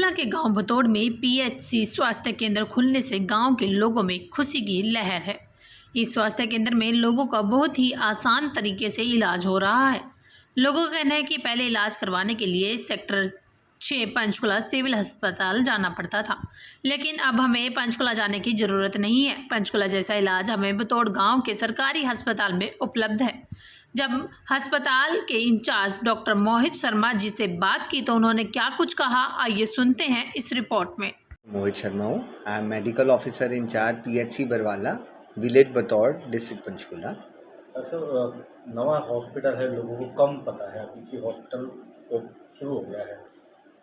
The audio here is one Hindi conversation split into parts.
जिला के गांव भतोड़ में पीएचसी स्वास्थ्य केंद्र खुलने से गांव के लोगों में खुशी की लहर है। इस स्वास्थ्य केंद्र में लोगों का बहुत ही आसान तरीके से इलाज हो रहा है। लोगों का कहना है कि पहले इलाज करवाने के लिए सेक्टर 6 पंचकुला सिविल अस्पताल जाना पड़ता था, लेकिन अब हमें पंचकुला जाने की ज़रूरत नहीं है। पंचकुला जैसा इलाज हमें भतोड़ गाँव के सरकारी अस्पताल में उपलब्ध है। जब अस्पताल के इंचार्ज डॉक्टर मोहित शर्मा जी से बात की तो उन्होंने क्या कुछ कहा, आइए सुनते हैं इस रिपोर्ट में। मोहित शर्मा हूँ। I am medical officer in-charge PHC Barwala, village Bataur, district Panchkula. Sir, नवा हॉस्पिटल है, लोगों को कम पता है अभी कि हॉस्पिटल शुरू हो गया है,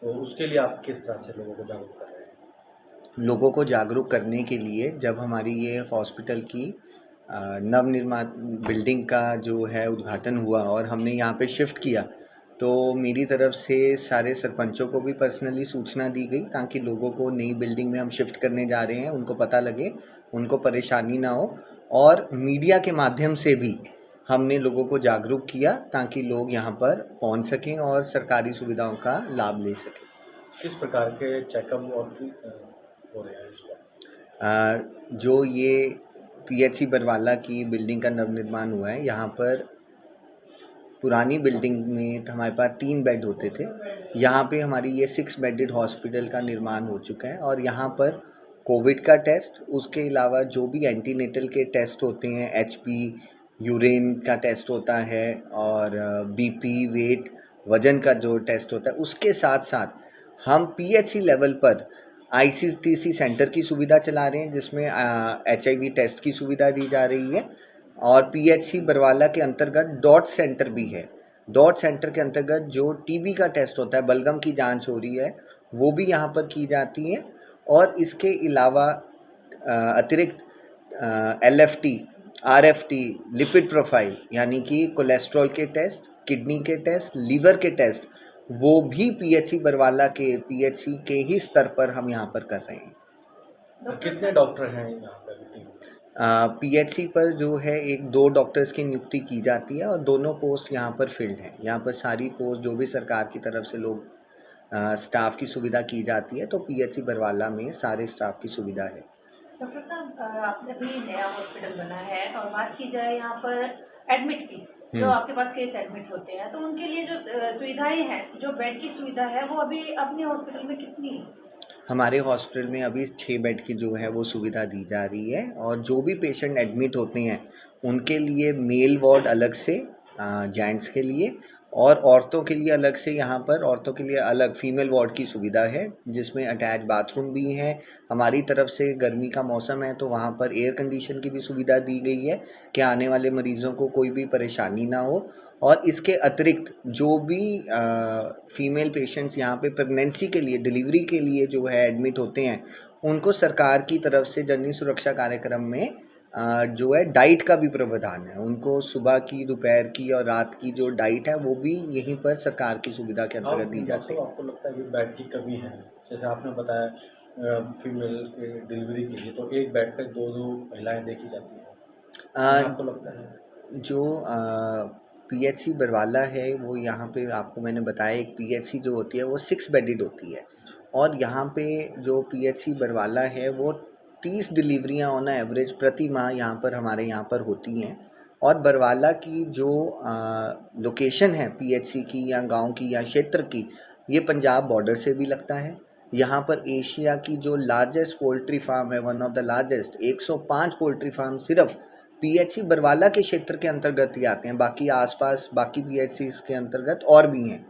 तो उसके लिए आप किस तरह से लोगों को जागरूक कर रहे हैं? लोगों को जागरूक करने के लिए जब हमारी ये हॉस्पिटल की नवनिर्माण बिल्डिंग का जो है उद्घाटन हुआ और हमने यहाँ पे शिफ्ट किया, तो मेरी तरफ से सारे सरपंचों को भी पर्सनली सूचना दी गई ताकि लोगों को नई बिल्डिंग में हम शिफ्ट करने जा रहे हैं उनको पता लगे, उनको परेशानी ना हो। और मीडिया के माध्यम से भी हमने लोगों को जागरूक किया ताकि लोग यहाँ पर पहुँच सकें और सरकारी सुविधाओं का लाभ ले सकें। किस प्रकार के चेकअप और हो रहे हैं इस वक्त? जो ये पीएचसी बरवाला की बिल्डिंग का नवनिर्माण हुआ है, यहाँ पर पुरानी बिल्डिंग में हमारे पास 3 बेड होते थे। यहाँ पे हमारी ये 6 बेडेड हॉस्पिटल का निर्माण हो चुका है और यहाँ पर कोविड का टेस्ट, उसके अलावा जो भी एंटीनेटल के टेस्ट होते हैं, एचपी, यूरिन का टेस्ट होता है और बीपी, वेट, वजन का जो टेस्ट होता है, उसके साथ साथ हम पीएचसी लेवल पर आईसीटीसी सेंटर की सुविधा चला रहे हैं जिसमें एचआईवी टेस्ट की सुविधा दी जा रही है। और पीएचसी बरवाला के अंतर्गत डॉट सेंटर भी है। डॉट सेंटर के अंतर्गत जो टीबी का टेस्ट होता है, बलगम की जांच हो रही है, वो भी यहाँ पर की जाती है। और इसके अलावा अतिरिक्त एलएफटी, आरएफटी, लिपिड प्रोफाइल यानी कि कोलेस्ट्रॉल के टेस्ट, किडनी के टेस्ट, लीवर के टेस्ट, वो भी पीएचसी बरवाला के पीएचसी के ही स्तर पर हम यहाँ पर कर रहे हैं। कितने डॉक्टर हैं यहाँ पर? पीएचसी पर जो है 1-2 डॉक्टर्स की नियुक्ति की जाती है और दोनों पोस्ट यहाँ पर फिल्ड हैं। यहाँ पर सारी पोस्ट जो भी सरकार की तरफ से लोग स्टाफ की सुविधा की जाती है, तो पीएचसी बरवाला में सारे स्टाफ की सुविधा है। डॉक्टर साहब, आपने अभी नया हॉस्पिटल बना है और बात की जाए यहाँ पर एडमिट की, जो आपके पास केस एडमिट होते हैं, तो उनके लिए जो सुविधाएं हैं, जो बेड की सुविधा है, वो अभी अपने हॉस्पिटल में कितनी है? हमारे हॉस्पिटल में अभी 6 बेड की जो है वो सुविधा दी जा रही है और जो भी पेशेंट एडमिट होते हैं उनके लिए मेल वार्ड अलग से, जेंट्स के लिए, और औरतों के लिए अलग से, यहाँ पर औरतों के लिए अलग फीमेल वार्ड की सुविधा है जिसमें अटैच बाथरूम भी है। हमारी तरफ से गर्मी का मौसम है तो वहाँ पर एयर कंडीशन की भी सुविधा दी गई है कि आने वाले मरीज़ों को कोई भी परेशानी ना हो। और इसके अतिरिक्त जो भी फीमेल पेशेंट्स यहाँ पे प्रेगनेंसी के लिए, डिलीवरी के लिए जो है एडमिट होते हैं, उनको सरकार की तरफ से जननी सुरक्षा कार्यक्रम में जो है डाइट का भी प्रावधान है। उनको सुबह की, दोपहर की और रात की जो डाइट है वो भी यहीं पर सरकार की सुविधा के अंतर्गत दी जाती है। आपको लगता है कि बेड की कमी है? जैसे आपने बताया फीमेल के डिलीवरी के लिए तो एक बेड पे 2-2 महिलाएं देखी जाती हैं, आपको लगता है? जो पीएचसी बरवाला है वो यहाँ पे आपको मैंने बताया, एक पीएचसी जो होती है वो 6 बेडेड होती है और यहाँ पे जो पीएचसी बरवाला है वो 30 डिलीवरियाँ ऑन एवरेज प्रति माह यहाँ पर हमारे यहाँ पर होती हैं। और बरवाला की जो लोकेशन है पीएचसी की या गांव की या क्षेत्र की, ये पंजाब बॉर्डर से भी लगता है। यहाँ पर एशिया की जो लार्जेस्ट पोल्ट्री फार्म है, one of the largest, 105 poultry farm सिर्फ पीएचसी बरवाला के क्षेत्र के अंतर्गत ही आते हैं। बाकी आसपास बाकी पीएचसी के अंतर्गत और भी हैं।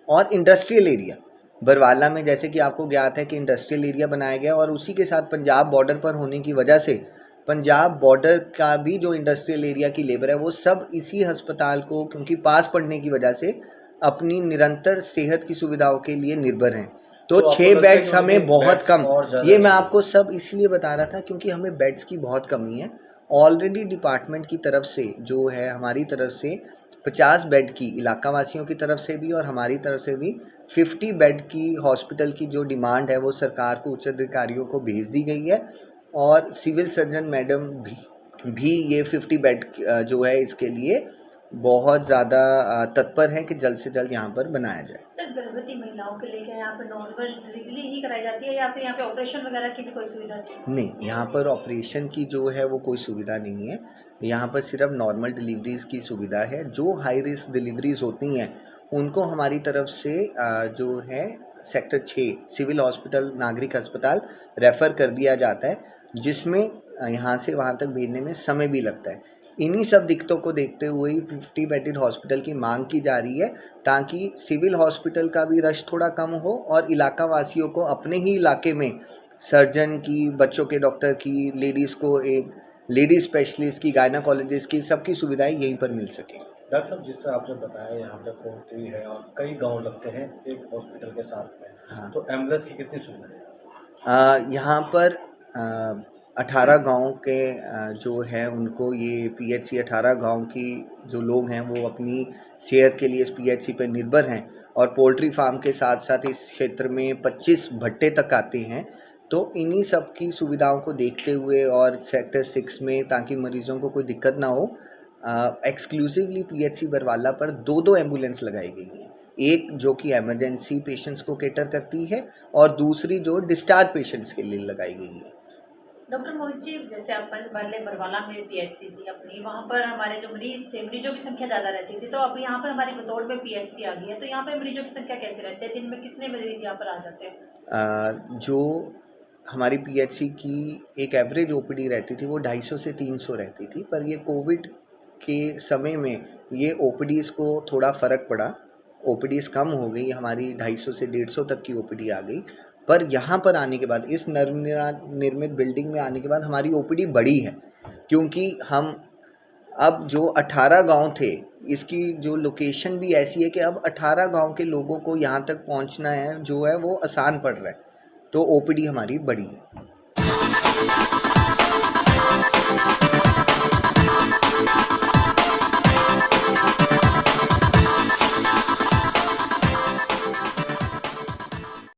और इंडस्ट्रियल एरिया बरवाला में, जैसे कि आपको ज्ञात है कि इंडस्ट्रियल एरिया बनाया गया और उसी के साथ पंजाब बॉर्डर पर होने की वजह से पंजाब बॉर्डर का भी जो इंडस्ट्रियल एरिया की लेबर है वो सब इसी अस्पताल को, क्योंकि पास पड़ने की वजह से, अपनी निरंतर सेहत की सुविधाओं के लिए निर्भर हैं। तो 6 बेड्स हमें बहुत कम, ये मैं आपको सब इसलिए बता रहा था क्योंकि हमें बेड्स की बहुत कमी है। ऑलरेडी डिपार्टमेंट की तरफ से जो है, हमारी तरफ से 50 बेड की, इलाका वासियों की तरफ से भी और हमारी तरफ से भी 50 बेड की हॉस्पिटल की जो डिमांड है वो सरकार को, उच्च अधिकारियों को भेज दी गई है। और सिविल सर्जन मैडम भी ये 50 बेड जो है इसके लिए बहुत ज़्यादा तत्पर हैं कि जल्द से जल्द यहाँ पर बनाया जाए। सर, गर्भवती महिलाओं के लिए क्या यहाँ पे नॉर्मल डिलीवरी ही कराई जाती है या फिर यहाँ पे ऑपरेशन वगैरह की भी कोई सुविधा है? नहीं, यहाँ पर ऑपरेशन की जो है वो कोई सुविधा नहीं है। यहाँ पर सिर्फ नॉर्मल डिलीवरीज़ की सुविधा है। जो हाई रिस्क डिलीवरीज़ होती हैं उनको हमारी तरफ से जो है सेक्टर 6 सिविल हॉस्पिटल नागरिक अस्पताल रेफ़र कर दिया जाता है, जिसमें यहाँ से वहाँ तक भेजने में समय भी लगता है। इन्हीं सब दिक्कतों को देखते हुए ही 50 बेडेड हॉस्पिटल की मांग की जा रही है, ताकि सिविल हॉस्पिटल का भी रश थोड़ा कम हो और इलाका वासियों को अपने ही इलाके में सर्जन की, बच्चों के डॉक्टर की, लेडीज़ को एक लेडी स्पेशलिस्ट की, गायनाकोलॉजिस्ट की, सबकी सुविधाएं यहीं पर मिल सकें। डॉक्टर साहब, जिस तरह आपने बताया यहाँ पे पोल्ट्री है और कई गांव लगते हैं एक हॉस्पिटल के साथ में, हाँ। तो एम्बुलेंस की कितनी सुविधा है? यहाँ पर 18 गाँव के जो है उनको ये PHC 18 गाँव की जो लोग हैं वो अपनी सेहत के लिए इस PHC पर निर्भर हैं, और पोल्ट्री फार्म के साथ साथ इस क्षेत्र में 25 भट्टे तक आते हैं। तो इन्हीं सब की सुविधाओं को देखते हुए और सेक्टर 6 में, ताकि मरीज़ों को कोई दिक्कत ना हो, एक्सक्लूसिवली PHC बरवाला पर 2-2 एम्बुलेंस लगाई गई हैं। एक जो कि इमरजेंसी पेशेंट्स को कैटर करती है और दूसरी जो डिस्चार्ज पेशेंट्स के लिए लगाई गई है। डॉक्टर मोहित जी, जैसे आप पहले बरवाला में PHC थी अपनी, वहाँ पर हमारे जो मरीज थे, मरीजों की संख्या ज़्यादा रहती थी, तो अब यहाँ पर हमारी बतौड़ में PHC आ गई है, तो यहाँ पे मरीजों की संख्या कैसे रहती है? दिन में कितने मरीज यहाँ पर आ जाते हैं? जो हमारी PHC की एक एवरेज OPD रहती थी वो 250 से 300 रहती थी, पर ये कोविड के समय में ये OPDs को थोड़ा फ़र्क पड़ा, OPDs कम हो गई, हमारी 250 से 150 तक की OPD आ गई। पर यहाँ पर आने के बाद, इस निर्मित बिल्डिंग में आने के बाद हमारी OPD बढ़ी है, क्योंकि हम अब जो 18 गांव थे, इसकी जो लोकेशन भी ऐसी है कि अब 18 गांव के लोगों को यहाँ तक पहुँचना है जो है वो आसान पड़ रहा है, तो OPD हमारी बढ़ी है।